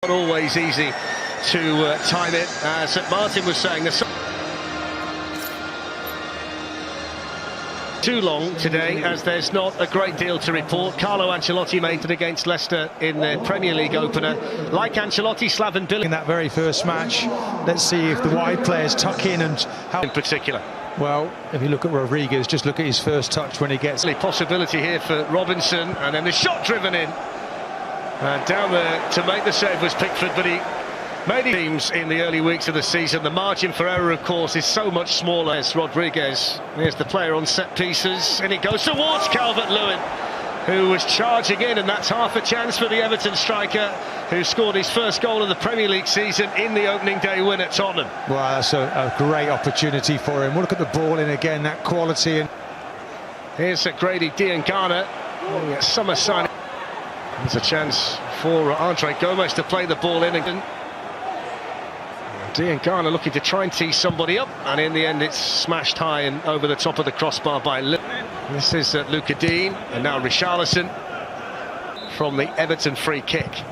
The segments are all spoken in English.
Not always easy to time it, as Martin was saying. Too long today, as there's not a great deal to report. Carlo Ancelotti made it against Leicester in the Premier League opener. Like Ancelotti, Slaven Bilic in that very first match. Let's see if the wide players tuck in and how in particular. Well, if you look at Rodriguez, just look at his first touch when he gets. Possibility here for Robinson, and then the shot driven in. Down there to make the save was Pickford, but he made teams in the early weeks of the season. The margin for error, of course, is so much smaller. As Rodriguez, here's the player on set pieces, and it goes towards Calvert-Lewin, who was charging in, and that's half a chance for the Everton striker, who scored his first goal of the Premier League season in the opening day win at Tottenham. Well, that's a great opportunity for him. We'll look at the ball in again, that quality. And here's Grady ΗիềγhIiɡhts, summer signing. There's a chance for Andre Gomez to play the ball in. ΗիềγhIiɡhts looking to try and tee somebody up, and in the end it's smashed high and over the top of the crossbar by This is Luca Dean, and now Richarlison from the Everton free kick. It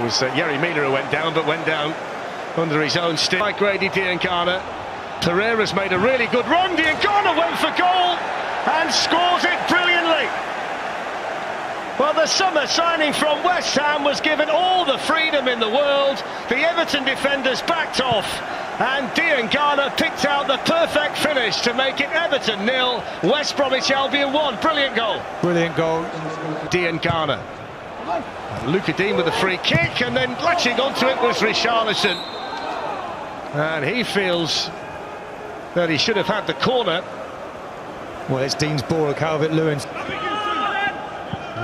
was Yerry Mina who went down, but went down under his own stick by Grady ΗիềγhIiɡhts. Pereira's made a really good run. ΗիềγhIiɡhts went for goal and scores it brilliantly. Well, the summer signing from West Ham was given all the freedom in the world. The Everton defenders backed off, and ΗիềγhIiɡhts picked out the perfect finish to make it Everton 0, West Bromwich Albion 1. Brilliant goal. Brilliant goal. ΗիềγhIiɡhts. Luca Dean with a free kick, and then latching onto it was Richarlison. And he feels that he should have had the corner. Well, it's Dean's ball at Calvert-Lewin.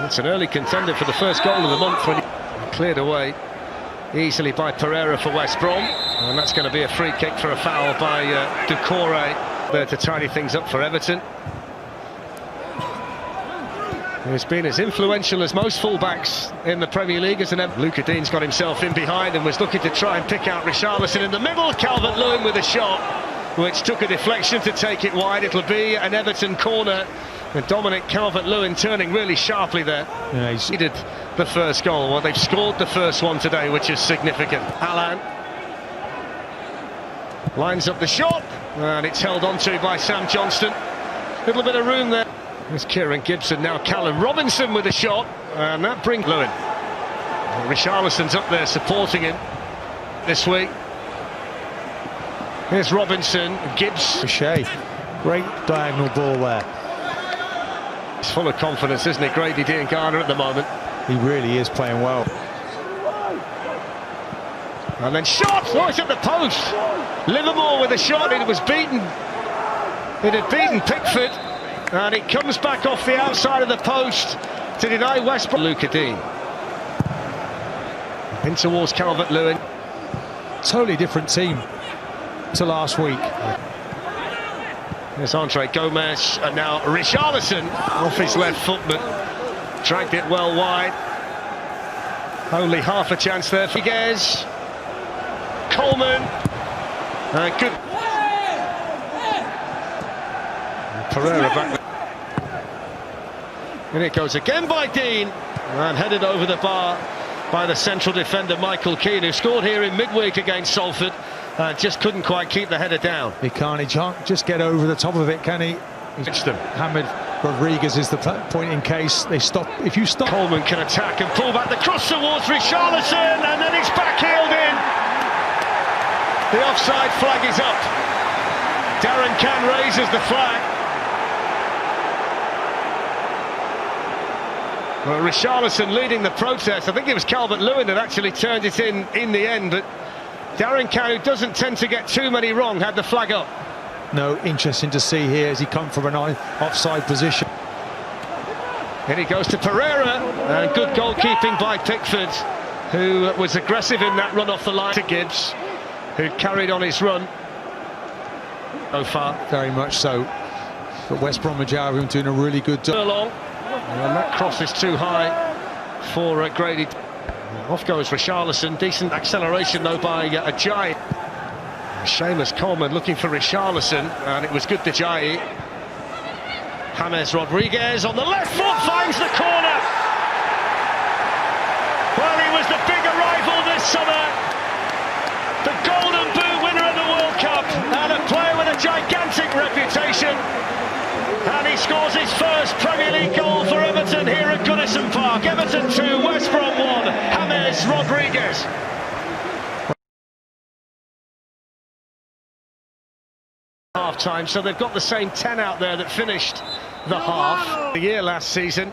It's an early contender for the first goal of the month when he cleared away easily by Pereira for West Brom, and that's going to be a free kick for a foul by Doucouré there to tidy things up for Everton. He's been as influential as most fullbacks in the Premier League as an Luca Dean's got himself in behind and was looking to try and pick out Richarlison in the middle. Calvert-Lewin with a shot which took a deflection to take it wide. It'll be an Everton corner. And Dominic Calvert-Lewin turning really sharply there. Yeah, he's needed the first goal. Well, they've scored the first one today, which is significant. Alan lines up the shot, and it's held onto by Sam Johnston. Little bit of room there. There's Kieran Gibson, now Callum Robinson with a shot, and that brings Lewin. Richarlison's up there supporting him this week. Here's Robinson, Gibbs. Great diagonal ball there. He's full of confidence, isn't he, Grady ΗիềγhIiɡhts at the moment? He really is playing well. And then shot! Oh, it's at the post! Livermore with a shot, it was beaten. It had beaten Pickford, and it comes back off the outside of the post to deny West Brom. Luca Dean. In towards Calvert-Lewin. Totally different team to last week. There's Andre Gomez, and now Richarlison off his left foot, but dragged it well wide. Only half a chance there for ΗիềγhIiɡhts. Coleman, good. And Pereira back there. And it goes again by Dean, and headed over the bar by the central defender Michael Keane, who scored here in midweek against Salford. Just couldn't quite keep the header down. He can't just get over the top of it, can he? Hamid Rodriguez is the point in case they stop. If you stop, Coleman can attack and pull back the cross towards Richarlison, and then it's backheeled in. The offside flag is up. Darren Can raises the flag. Well, Richarlison leading the protest. I think it was Calvert-Lewin that actually turned it in the end, but Darren Can, who doesn't tend to get too many wrong, had the flag up. No, interesting to see here as he comes from an offside position. And he goes to Pereira, and good goalkeeping by Pickford, who was aggressive in that run off the line to Gibbs, who carried on his run so far. Very much so. But West Bromwich Albion doing a really good job. And that cross is too high for Grady. Off goes Richarlison, decent acceleration though by Ajayi. Seamus Coleman looking for Richarlison, and it was good to Ajayi. James Rodriguez on the left foot finds the corner. the Golden Boot winner of the World Cup, and a player with a gigantic reputation. And he scores his first Premier League goal for Everton here at Goodison Park. Everton 2, West Brom 1, James Rodriguez. Half-time, so they've got the same 10 out there that finished the half. The year last season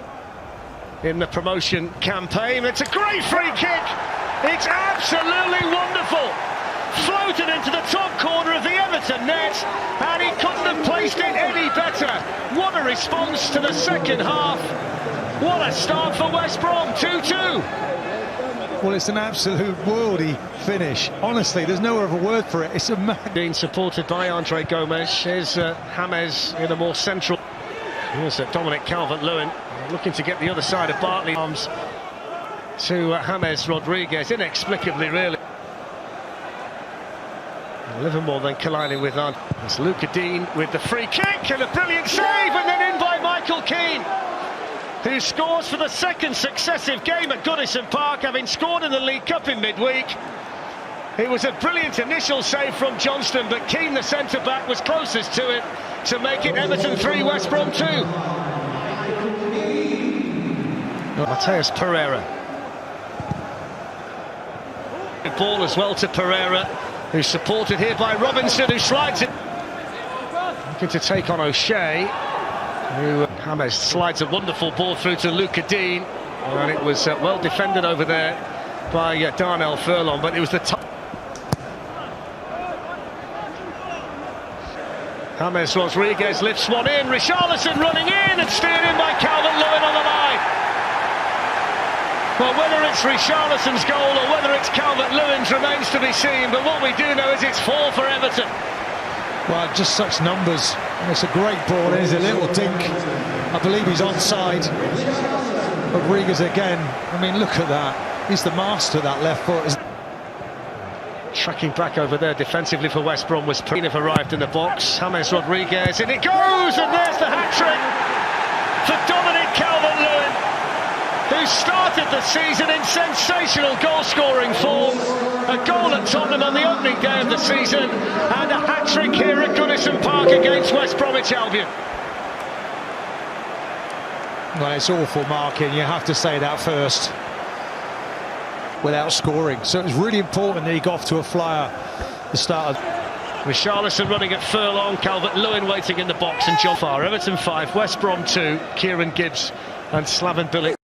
in the promotion campaign. It's a great free kick. It's absolutely wonderful. Floated into the top corner of the Everton net, and he couldn't have placed it any better. What a response to the second half. What a start for West Brom, 2-2. Well, it's an absolute worldy finish. Honestly, there's no other word for it. It's a being supported by Andre Gomes. Here's James in a more central. Here's Dominic Calvert-Lewin looking to get the other side of Bartley. Arms to James Rodriguez, inexplicably, really. Livermore then colliding with It's Luca Dean with the free kick and a brilliant save, and then in by Michael Keane, who scores for the second successive game at Goodison Park, having scored in the League Cup in midweek. It was a brilliant initial save from Johnston, but Keane, the centre-back, was closest to it to make it Everton 3, West Brom 2. Mateus Pereira. Good ball as well to Pereira, who's supported here by Robinson, who slides it. Looking to take on O'Shea, who James slides a wonderful ball through to Luca Dean, and it was well defended over there by Darnell Furlong, but it was the top. James Rodriguez lifts one in, Richarlison running in and steered in by Calvert-Lewin on the line. Well, whether it's Richarlison's goal or whether it's Calvert-Lewin's remains to be seen, but what we do know is it's 4 for Everton. Well, just such numbers, and it's a great ball. There's a little dink. I believe he's onside. Rodriguez again. I mean, look at that. He's the master of that left foot. Tracking back over there defensively for West Brom was Perine arrived in the box. James Rodriguez, and it goes, and there's the hat-trick for Dominic Calvert-Lewin, who started the season in sensational goal-scoring form. A goal at Tottenham on the opening day of the season, and a hat-trick here at Goodison Park against West Bromwich Albion. Well, it's awful marking, you have to say that first, without scoring. So it was really important that he got off to a flyer at the start of... Richarlison running at Furlong, Calvert-Lewin waiting in the box, and John Farr. Everton 5, West Brom 2, Kieran Gibbs and Slaven Bilic.